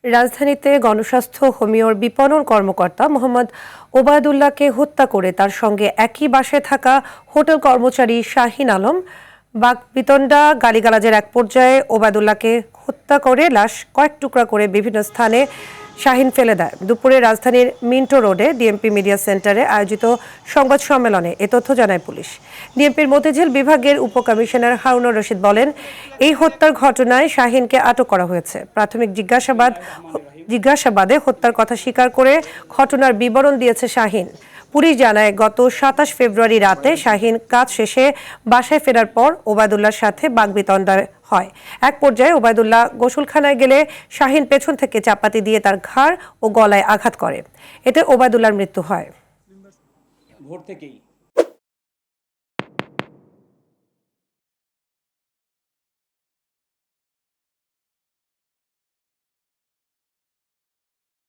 রাজধানীতে গণস্বাস্থ্য হোমিওর বিপণন কর্মকর্তা মোহাম্মদ ওবায়দুল্লাহকে হত্যা করে তার সঙ্গে একই বাসায় থাকা হোটেল কর্মচারী শাহিন আলম বাকবিতণ্ডা গালিগালাজের এক পর্যায়ে ওবায়দুল্লাহকে হত্যা করে লাশ কয়েক টুকরা করে বিভিন্ন স্থানে শাহিন ফেলে দেয়। দুপুরে রাজধানীর মিন্টো রোডে ডিএমপি মিডিয়া সেন্টারে আয়োজিত সংবাদ সম্মেলনে এ তথ্য জানায় পুলিশ। ডিএমপির মতিঝিল বিভাগের উপকমিশনার হারুনুর রশিদ বলেন, এই হত্যার ঘটনায় শাহিনকে আটক করা হয়েছে। প্রাথমিক জিজ্ঞাসাবাদে হত্যার কথা স্বীকার করে ঘটনার বিবরণ দিয়েছে শাহিন। পুলিশ জানায়, গত ২৭ ফেব্রুয়ারি রাতে শাহিন কাজ শেষে বাসায় ফেরার পর ওবায়দুল্লাহর সাথে বাকবিতণ্ডা হয়। এক পর্যায়ে ওবায়দুল্লাহ গোসলখানায় গেলে শাহিন পেছন থেকে চাপাতি দিয়ে তার ঘাড় ও গলায় আঘাত করে। এতে ওবায়দুল্লাহর মৃত্যু হয়।